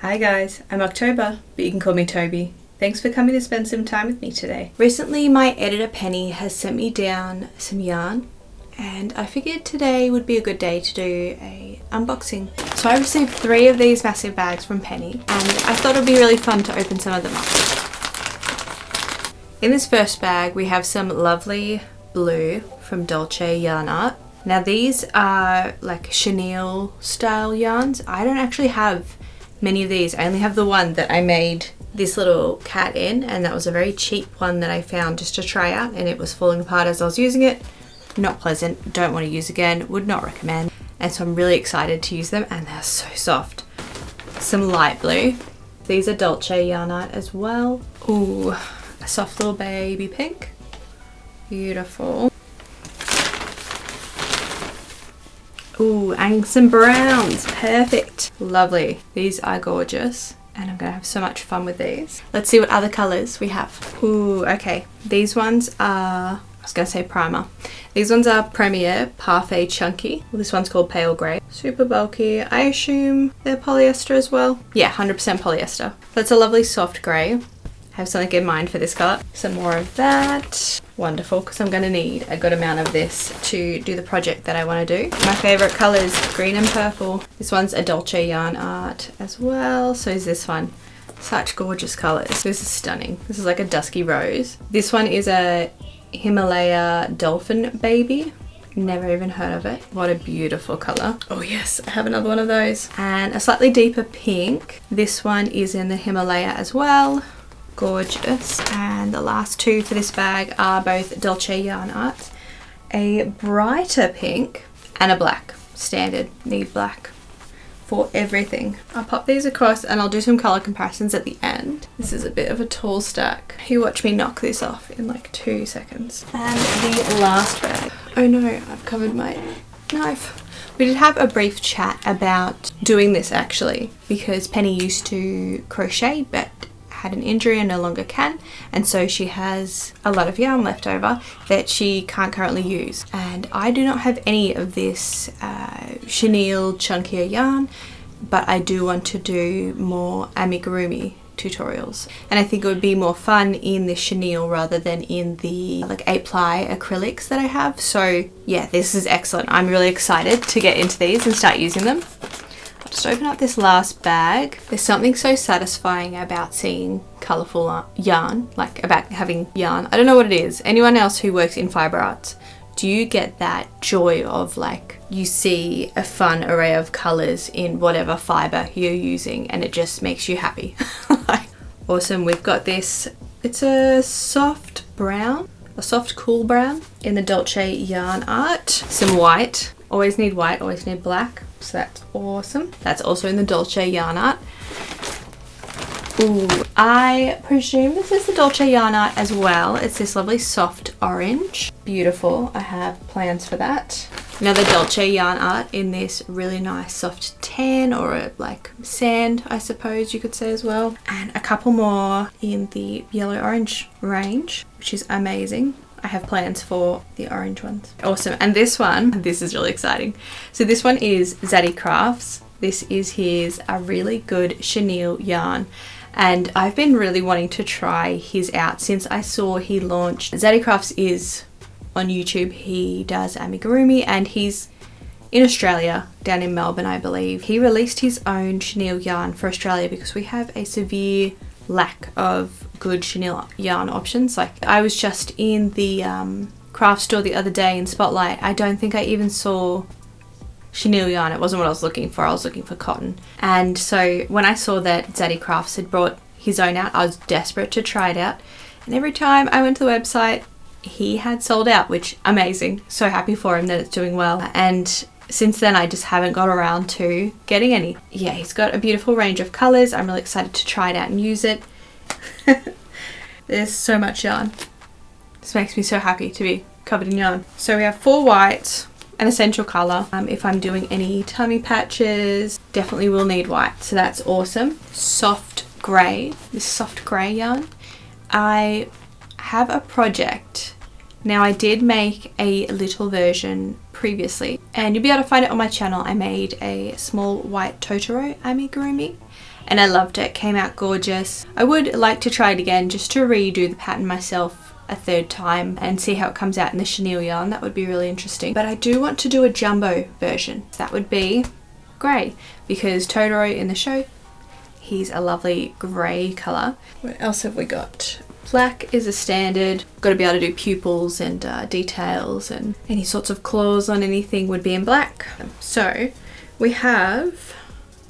Hi guys, I'm October, but you can call me Toby. Thanks for coming to spend some time with me today. Recently my editor Penny has sent me down some yarn and I figured today would be a good day to do a unboxing. So I received 3 of these massive bags from Penny and I thought it would be really fun to open some of them up. In this first bag we have some lovely blue from Dolce Yarn Art. Now these are like chenille style yarns. I don't actually have many of these. I only have the one that I made this little cat in, and that was a very cheap one that I found just to try out, and it was falling apart as I was using it. Not pleasant, don't want to use again, would not recommend. And so I'm really excited to use them, and they're so soft. Some light blue. These are Dolce Yarn Art as well. Ooh, a soft little baby pink. Beautiful. Ooh, and some browns, perfect. Lovely, these are gorgeous and I'm gonna have so much fun with these. Let's see what other colors we have. Ooh, okay, these ones are, I was gonna say primer. These ones are Premier Parfait Chunky. Well, this one's called Pale Grey. Super bulky, I assume they're polyester as well. Yeah, 100% polyester. That's a lovely soft grey. Have something in mind for this colour. Some more of that. Wonderful, because I'm going to need a good amount of this to do the project that I want to do. My favourite colours, green and purple. This one's a Dolce Yarn Art as well. So is this one. Such gorgeous colours. This is stunning. This is like a dusky rose. This one is a Himalaya Dolphin Baby. Never even heard of it. What a beautiful colour. Oh yes, I have another one of those. And a slightly deeper pink. This one is in the Himalaya as well. Gorgeous. And the last 2 for this bag are both Dolce Yarn Art. A brighter pink and a black. Standard, need black for everything. I'll pop these across and I'll do some colour comparisons at the end. This is a bit of a tall stack. You watch me knock this off in like 2 seconds. And the last bag. Oh no, I've covered my knife. We did have a brief chat about doing this actually, because Penny used to crochet but had an injury and no longer can, and so she has a lot of yarn left over that she can't currently use, and I do not have any of this chenille chunkier yarn, but I do want to do more amigurumi tutorials, and I think it would be more fun in the chenille rather than in the like 8-ply acrylics that I have. So yeah, this is excellent. I'm really excited to get into these and start using them. I'll just open up this last bag. There's something so satisfying about seeing colourful yarn, like about having yarn. I don't know what it is. Anyone else who works in fibre arts, do you get that joy of like you see a fun array of colours in whatever fibre you're using and it just makes you happy? Awesome. We've got this, it's a soft brown, a soft cool brown in the Dolce Yarn Art. Some white. Always need white, always need black. So that's awesome. That's also in the Dolce Yarn Art. Ooh, I presume this is the Dolce Yarn Art as well. It's this lovely soft orange. Beautiful. I have plans for that. Another Dolce Yarn Art in this really nice soft tan, or a like sand, I suppose you could say as well. And a couple more in the yellow orange range, which is amazing. I have plans for the orange ones. Awesome. And this one, this is really exciting. So this one is Zaddy Crafts. This is his a really good chenille yarn. And I've been really wanting to try his out since I saw he launched. Zaddy Crafts is on YouTube. He does amigurumi and he's in Australia, down in Melbourne, I believe. He released his own chenille yarn for Australia because we have a severe lack of good chenille yarn options. Like I was just in the craft store the other day in Spotlight. I don't think I even saw chenille yarn. It wasn't what I was looking for. I was looking for cotton. And so when I saw that Zaddy Crafts had brought his own out, I was desperate to try it out. And every time I went to the website, he had sold out, which amazing. So happy for him that it's doing well. And since then I just haven't got around to getting any. Yeah, he's got a beautiful range of colours. I'm really excited to try it out and use it. There's so much yarn. This makes me so happy to be covered in yarn. So we have 4 whites, an essential colour. If I'm doing any tummy patches, definitely will need white. So that's awesome. Soft grey, this soft grey yarn. I have a project. Now I did make a little version previously and you'll be able to find it on my channel. I made a small white Totoro amigurumi and I loved it. Came out gorgeous. I would like to try it again just to redo the pattern myself a third time and see how it comes out in the chenille yarn. That would be really interesting. But I do want to do a jumbo version. That would be grey, because Totoro in the show, he's a lovely grey colour. What else have we got? Black is a standard. Got to be able to do pupils and details, and any sorts of claws on anything would be in black. So we have,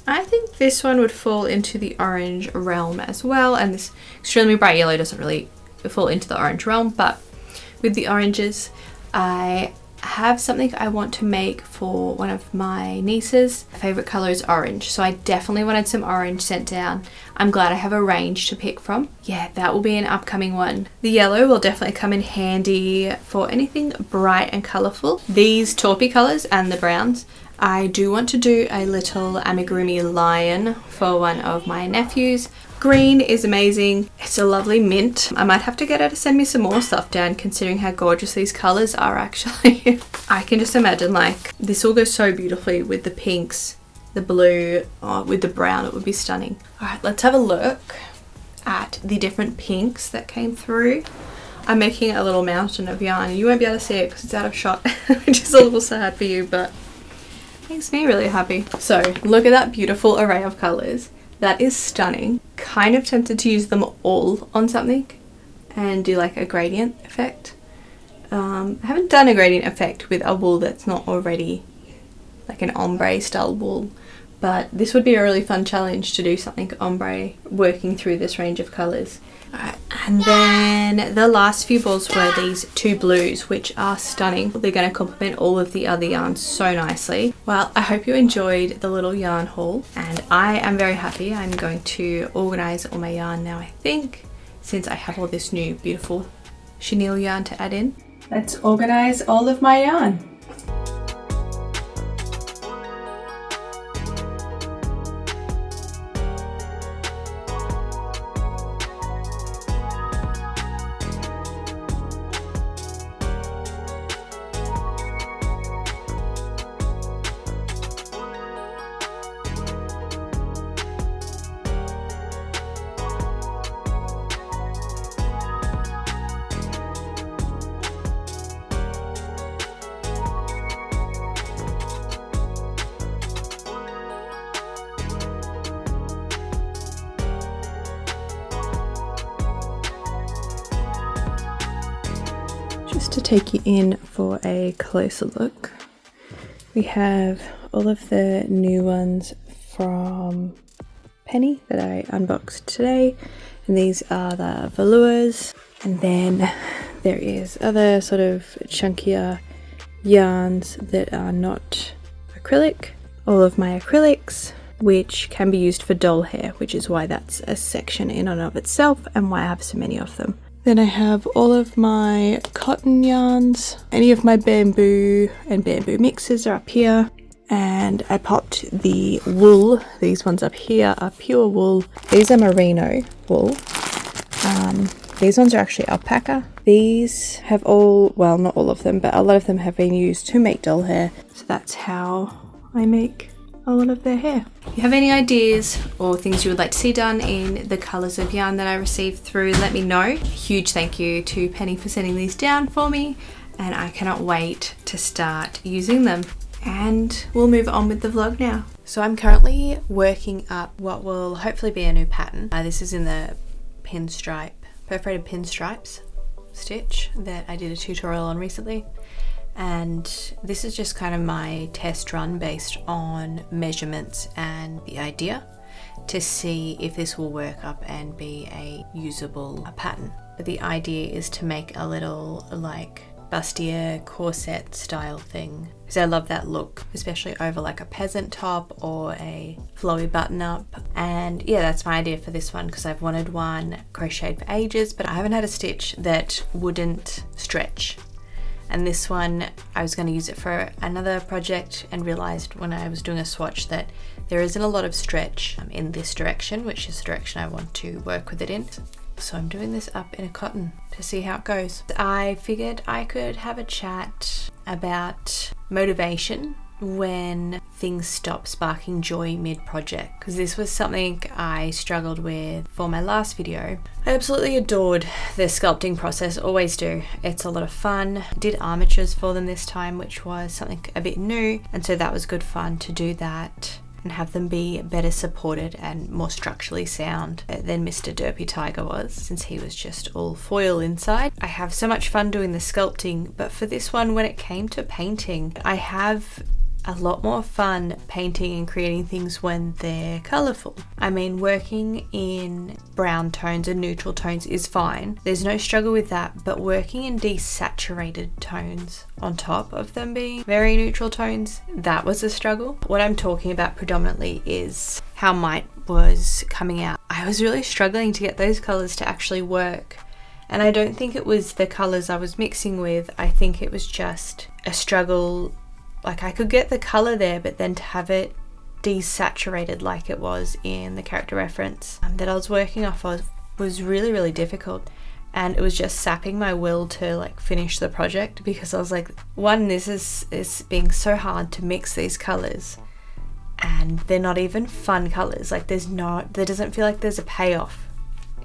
I think this one would fall into the orange realm as well, and this extremely bright yellow doesn't really fall into the orange realm, but with the oranges I have something I want to make for one of my nieces. Her favourite colour is orange, so I definitely wanted some orange sent down. I'm glad I have a range to pick from. Yeah, that will be an upcoming one. The yellow will definitely come in handy for anything bright and colourful. These taupey colours and the browns. I do want to do a little amigurumi lion for one of my nephews. Green is amazing. It's a lovely mint. I might have to get her to send me some more stuff down, considering how gorgeous these colours are actually. I can just imagine, like, this will go so beautifully with the pinks, the blue, with the brown. It would be stunning. Alright, let's have a look at the different pinks that came through. I'm making a little mountain of yarn. You won't be able to see it because it's out of shot, which is a little sad for you, but makes me really happy. So look at that beautiful array of colours. That is stunning. Kind of tempted to use them all on something and do like a gradient effect. I haven't done a gradient effect with a wool that's not already like an ombre style wool, but this would be a really fun challenge to do something ombre working through this range of colours. Alright, and then the last few balls were these two blues, which are stunning. They're going to complement all of the other yarns so nicely. Well, I hope you enjoyed the little yarn haul, and I am very happy. I'm going to organise all my yarn now, I think, since I have all this new beautiful chenille yarn to add in. Let's organise all of my yarn. Just to take you in for a closer look, we have all of the new ones from Penny that I unboxed today, and these are the velours, and then there is other sort of chunkier yarns that are not acrylic. All of my acrylics, which can be used for doll hair, which is why that's a section in and of itself and why I have so many of them. Then I have all of my cotton yarns. Any of my bamboo and bamboo mixes are up here. And I popped the wool. These ones up here are pure wool. These are merino wool. These ones are actually alpaca. These have all, well, not all of them, but a lot of them have been used to make doll hair. So that's how I make a lot of their hair. If you have any ideas or things you would like to see done in the colours of yarn that I received through, let me know. Huge thank you to Penny for sending these down for me, and I cannot wait to start using them. And we'll move on with the vlog now. So I'm currently working up what will hopefully be a new pattern. This is in the pinstripe, perforated pinstripes stitch that I did a tutorial on recently. And this is just kind of my test run based on measurements and the idea to see if this will work up and be a usable pattern. But the idea is to make a little like bustier corset style thing, because I love that look, especially over like a peasant top or a flowy button up. And yeah, that's my idea for this one, because I've wanted one crocheted for ages, but I haven't had a stitch that wouldn't stretch. And this one, I was going to use it for another project and realized when I was doing a swatch that there isn't a lot of stretch in this direction, which is the direction I want to work with it in. So I'm doing this up in a cotton to see how it goes. I figured I could have a chat about motivation when things stop sparking joy mid-project, because this was something I struggled with for my last video. I absolutely adored the sculpting process, always do. It's a lot of fun. Did armatures for them this time, which was something a bit new, and so that was good fun to do that and have them be better supported and more structurally sound than Mr. Derpy Tiger was, since he was just all foil inside. I have so much fun doing the sculpting, but for this one, when it came to painting, I have a lot more fun painting and creating things when they're colourful. I mean, working in brown tones and neutral tones is fine. There's no struggle with that, but working in desaturated tones on top of them being very neutral tones, that was a struggle. What I'm talking about predominantly is how Might was coming out. I was really struggling to get those colours to actually work. And I don't think it was the colours I was mixing with. I think it was just a struggle. Like, I could get the colour there, but then to have it desaturated like it was in the character reference that I was working off of was really, really difficult. And it was just sapping my will to like finish the project, because I was like, one, this is being so hard to mix these colours, and they're not even fun colours. Like, there doesn't feel like there's a payoff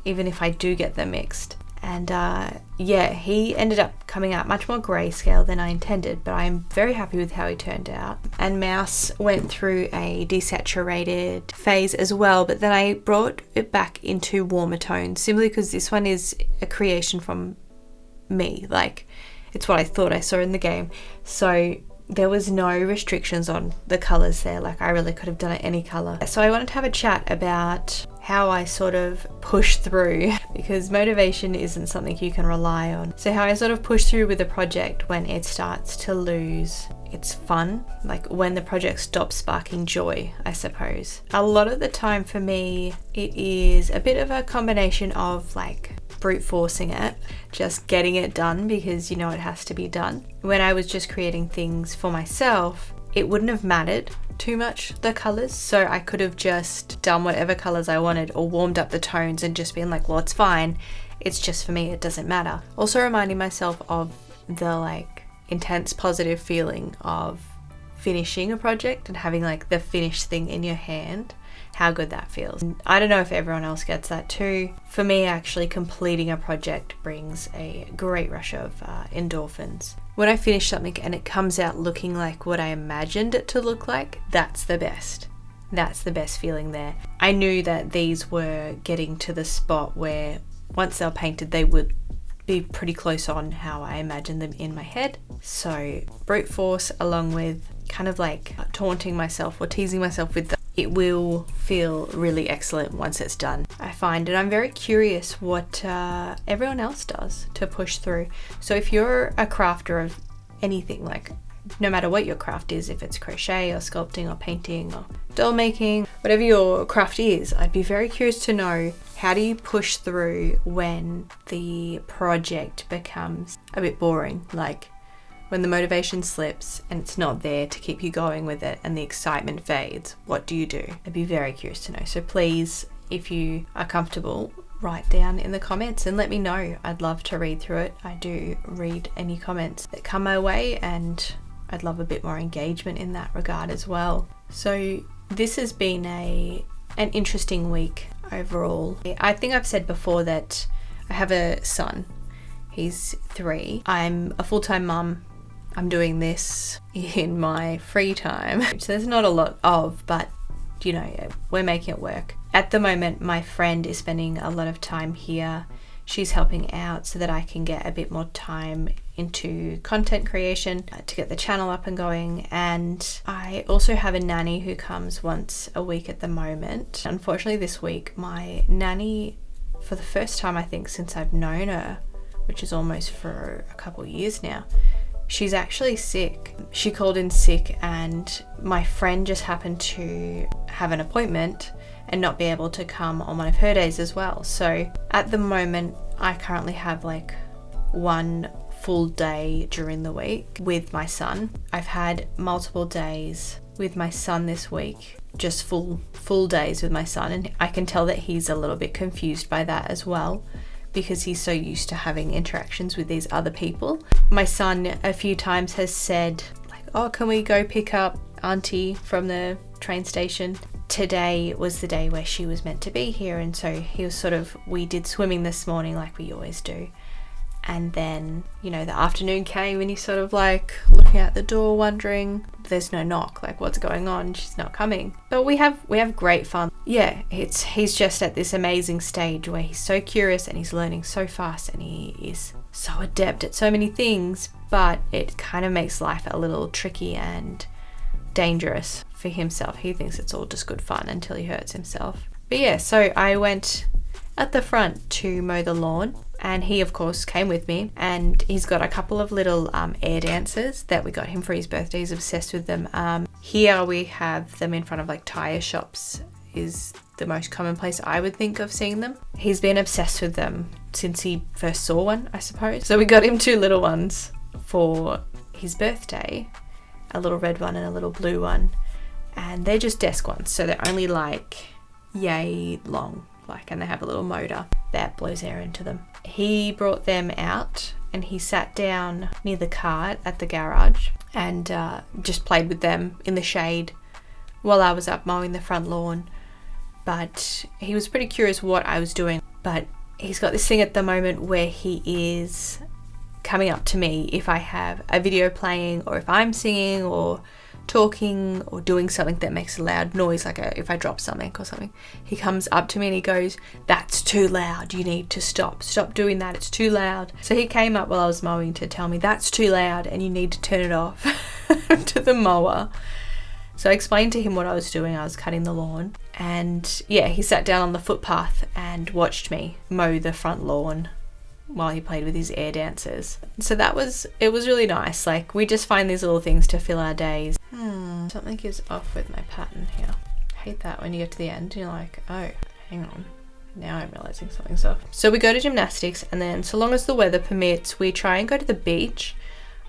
even if I do get them mixed. And yeah, he ended up coming out much more grayscale than I intended, but I'm very happy with how he turned out. And Mouse went through a desaturated phase as well, but then I brought it back into warmer tones, simply because this one is a creation from me. Like, it's what I thought I saw in the game. So there was no restrictions on the colours there. Like, I really could have done it any colour. So I wanted to have a chat about how I sort of push through, because motivation isn't something you can rely on. So how I sort of push through with a project when it starts to lose its fun, like when the project stops sparking joy, I suppose. A lot of the time for me, it is a bit of a combination of like brute forcing it, just getting it done because you know it has to be done. When I was just creating things for myself, it wouldn't have mattered too much, the colours, so I could have just done whatever colours I wanted or warmed up the tones and just been like, well, it's fine, it's just for me, it doesn't matter. Also reminding myself of the like intense positive feeling of finishing a project and having like the finished thing in your hand, how good that feels. And I don't know if everyone else gets that too. For me, actually completing a project brings a great rush of endorphins. When I finish something and it comes out looking like what I imagined it to look like, that's the best. That's the best feeling there. I knew that these were getting to the spot where once they were painted, they would be pretty close on how I imagined them in my head. So brute force along with kind of like taunting myself or teasing myself with it will feel really excellent once it's done, I find. And I'm very curious what everyone else does to push through. So if you're a crafter of anything, like no matter what your craft is, if it's crochet or sculpting or painting or doll making, whatever your craft is, I'd be very curious to know, how do you push through when the project becomes a bit boring? Like when the motivation slips and it's not there to keep you going with it and the excitement fades, what do you do? I'd be very curious to know. So please, if you are comfortable, write down in the comments and let me know. I'd love to read through it. I do read any comments that come my way, and I'd love a bit more engagement in that regard as well. So this has been an interesting week overall. I think I've said before that I have a son. He's 3. I'm a full-time mum. I'm doing this in my free time, which there's not a lot of, but you know, we're making it work. At the moment, my friend is spending a lot of time here. She's helping out so that I can get a bit more time into content creation to get the channel up and going. And I also have a nanny who comes once a week at the moment. Unfortunately, this week, my nanny, for the first time, I think, since I've known her, which is almost for a couple of years now, she's actually sick. She called in sick, and my friend just happened to have an appointment and not be able to come on one of her days as well. So at the moment, I currently have like one full day during the week with my son. I've had multiple days with my son this week, just full days with my son, and I can tell that he's a little bit confused by that as well, because he's so used to having interactions with these other people. My son a few times has said like, oh, can we go pick up Auntie from the train station? Today was the day where she was meant to be here, and so he was sort of, we did swimming this morning like we always do. And then, you know, the afternoon came and he's sort of like looking out the door wondering, there's no knock, like what's going on, she's not coming. But we have great fun. Yeah, he's just at this amazing stage where he's so curious and he's learning so fast and he is so adept at so many things, but it kind of makes life a little tricky and dangerous for himself. He thinks it's all just good fun until he hurts himself. But yeah, so I went at the front to mow the lawn, and he of course came with me, and he's got a couple of little air dancers that we got him for his birthday. He's obsessed with them. Here we have them in front of like tire shops is the most common place I would think of seeing them. He's been obsessed with them since he first saw one, I suppose. So we got him 2 little ones for his birthday, a little red one and a little blue one, and they're just desk ones, so they're only like yay long, like, and they have a little motor that blows air into them. He brought them out and he sat down near the car at the garage and just played with them in the shade while I was up mowing the front lawn. But he was pretty curious what I was doing. But he's got this thing at the moment where he is coming up to me if I have a video playing, or if I'm singing or talking or doing something that makes a loud noise, like if I drop something or something. He comes up to me and he goes, "That's too loud, you need to stop doing that, it's too loud." So he came up while I was mowing to tell me that's too loud and you need to turn it off to the mower. So I explained to him what I was doing. I was cutting the lawn, and yeah, he sat down on the footpath and watched me mow the front lawn while he played with his air dancers. So it was really nice. Like, we just find these little things to fill our days. Something is off with my pattern here. I hate that when you get to the end and you're like, oh, hang on, now I'm realizing something's off. So we go to gymnastics, and then so long as the weather permits, we try and go to the beach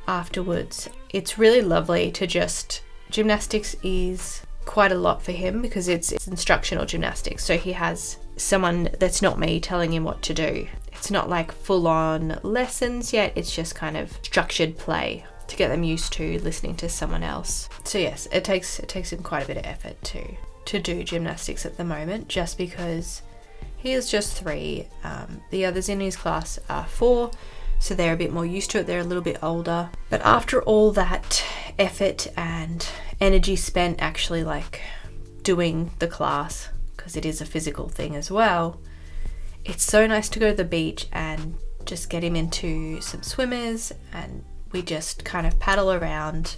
afterwards. It's really lovely to just, gymnastics is quite a lot for him because it's instructional gymnastics. So he has someone that's not me telling him what to do. It's not like full-on lessons yet, it's just kind of structured play to get them used to listening to someone else. So yes, it takes him quite a bit of effort to do gymnastics at the moment, just because he is just 3. The others in his class are 4, so they're a bit more used to it. They're a little bit older. But after all that effort and energy spent actually like doing the class, because it is a physical thing as well, it's so nice to go to the beach and just get him into some swimmers, and we just kind of paddle around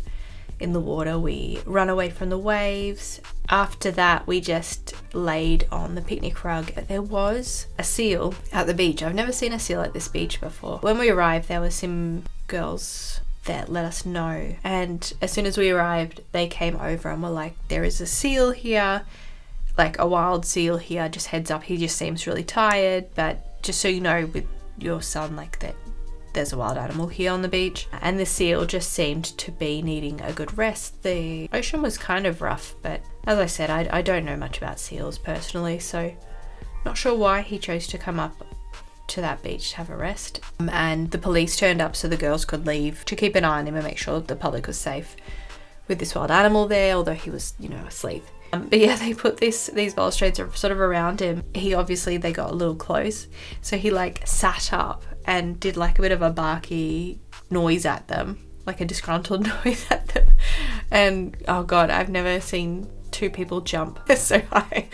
in the water. We run away from the waves. After that, we just laid on the picnic rug. There was a seal at the beach. I've never seen a seal at this beach before. When we arrived, there were some girls that let us know, and as soon as we arrived, they came over and were like, there is a seal here, like a wild seal here, just heads up, he just seems really tired, but just so you know with your son, like, that there's a wild animal here on the beach. And the seal just seemed to be needing a good rest. The ocean was kind of rough, but as I said, I don't know much about seals personally, so not sure why he chose to come up to that beach to have a rest. And the police turned up so the girls could leave to keep an eye on him and make sure the public was safe with this wild animal there, although he was, you know, asleep. But yeah, they put these balustrades sort of around him. They got a little close, so he like sat up and did like a bit of a barky noise at them, like a disgruntled noise at them. And oh god, I've never seen 2 people jump so high,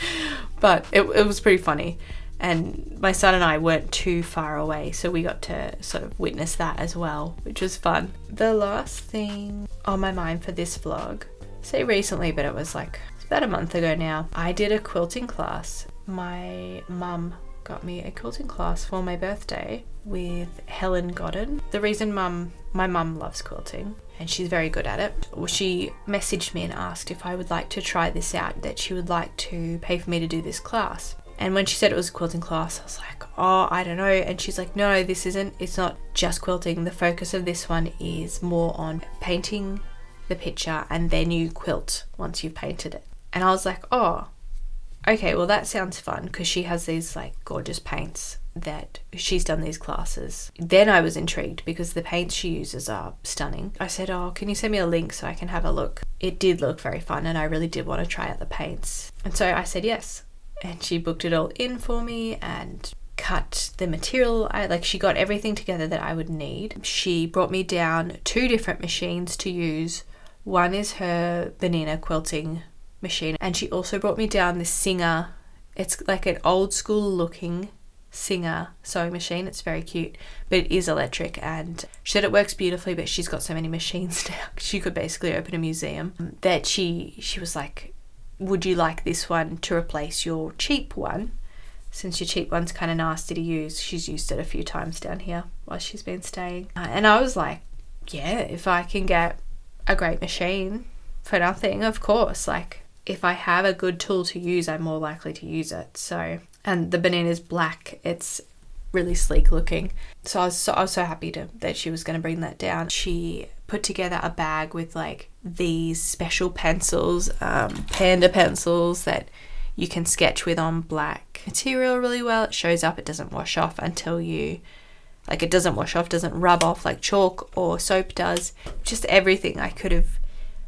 but it was pretty funny. And my son and I weren't too far away, so we got to sort of witness that as well, which was fun. The last thing on my mind for this vlog, say recently, but it was like about a month ago now, I did a quilting class. My mum got me a quilting class for my birthday with Helen Godden. The reason my mum loves quilting, and she's very good at it, she messaged me and asked if I would like to try this out, that she would like to pay for me to do this class. And when she said it was a quilting class, I was like, oh, I don't know. And she's like, no, it's not just quilting. The focus of this one is more on painting the picture and then you quilt once you've painted it. And I was like, oh, okay, well that sounds fun, because she has these like gorgeous paints that she's done these classes. Then I was intrigued because the paints she uses are stunning. I said, oh, can you send me a link so I can have a look? It did look very fun, and I really did want to try out the paints. And so I said yes. And she booked it all in for me and cut the material. She got everything together that I would need. She brought me down 2 different machines to use. One is her Banana quilting machine, and she also brought me down this Singer. It's like an old school looking Singer sewing machine. It's very cute, but it is electric, and she said it works beautifully, but she's got so many machines now. She could basically open a museum. That she was like, would you like this one to replace your cheap one, since your cheap one's kind of nasty to use? She's used it a few times down here while she's been staying. And I was like, yeah, if I can get a great machine for nothing, of course. Like, if I have a good tool to use, I'm more likely to use it. So, and the Banana's black, it's really sleek looking. So I was so happy that she was going to bring that down. She put together a bag with like these special pencils, panda pencils that you can sketch with on black material really well. It shows up, it doesn't wash off until you, like, it doesn't wash off, doesn't rub off like chalk or soap does. Just everything I could have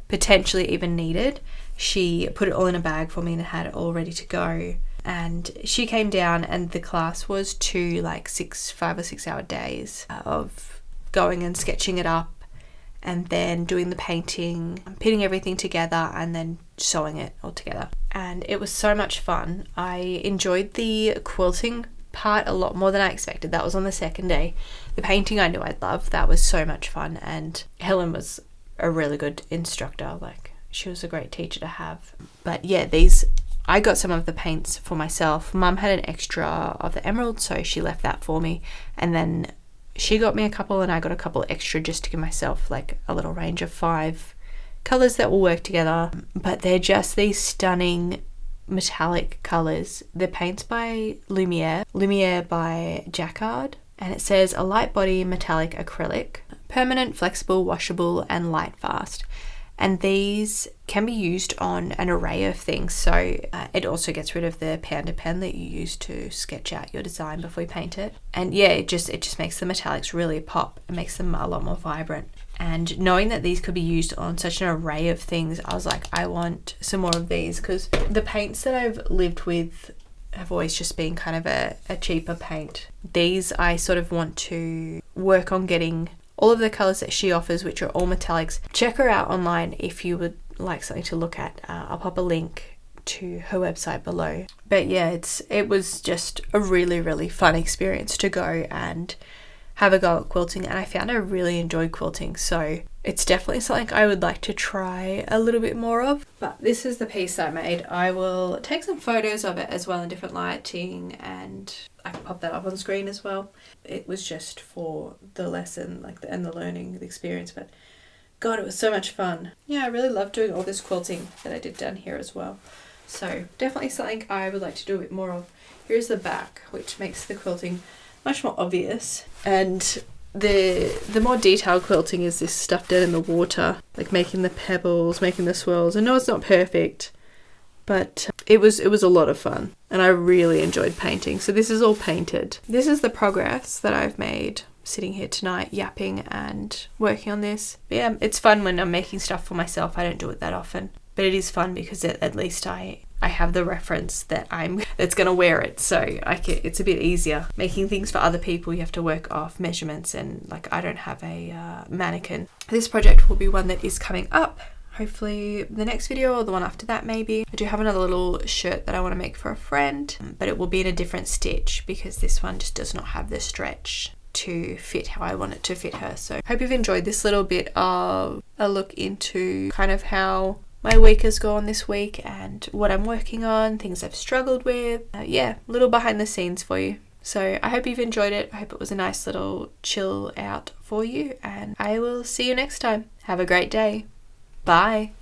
potentially even needed. She put it all in a bag for me and had it all ready to go. And she came down, and the class was 2 like 5 or 6 hour days of going and sketching it up, and then doing the painting, putting everything together, and then sewing it all together. And it was so much fun. I enjoyed the quilting part a lot more than I expected. That was on the second day. The painting I knew I'd love. That was so much fun, and Helen was a really good instructor. Like, she was a great teacher to have. But yeah, I got some of the paints for myself. Mum had an extra of the emerald, so she left that for me. And then she got me a couple, and I got a couple extra just to give myself like a little range of 5 colours that will work together. But they're just these stunning metallic colours. They're paints by Lumiere by Jacquard. And it says a light body metallic acrylic, permanent, flexible, washable, and light fast. And these can be used on an array of things. So it also gets rid of the panda pen that you use to sketch out your design before you paint it. And yeah, it just makes the metallics really pop. It makes them a lot more vibrant. And knowing that these could be used on such an array of things, I was like, I want some more of these, because the paints that I've lived with have always just been kind of a cheaper paint. These I sort of want to work on getting all of the colours that she offers, which are all metallics. Check her out online if you would like something to look at. I'll pop a link to her website below. But yeah, it was just a really, really fun experience to go and have a go at quilting, and I found I really enjoyed quilting, so it's definitely something I would like to try a little bit more of. But this is the piece I made. I will take some photos of it as well in different lighting, and I can pop that up on screen as well. It was just for the lesson, and the learning, the experience, but God, it was so much fun. Yeah, I really love doing all this quilting that I did down here as well. So definitely something I would like to do a bit more of. Here's the back, which makes the quilting much more obvious. And the more detailed quilting is this stuff down in the water, like making the pebbles, making the swirls. I know it's not perfect, but it was a lot of fun, and I really enjoyed painting. So this is all painted. This is the progress that I've made sitting here tonight, yapping and working on this. But yeah, it's fun when I'm making stuff for myself. I don't do it that often, but it is fun because at least I have the reference that's gonna wear it, so it's a bit easier. Making things for other people, you have to work off measurements, and like, I don't have a mannequin. This project will be one that is coming up, hopefully the next video or the one after that maybe. I do have another little shirt that I want to make for a friend, but it will be in a different stitch because this one just does not have the stretch to fit how I want it to fit her. So hope you've enjoyed this little bit of a look into kind of how my week has gone this week and what I'm working on, things I've struggled with. Yeah, little behind the scenes for you. So I hope you've enjoyed it. I hope it was a nice little chill out for you, and I will see you next time. Have a great day. Bye.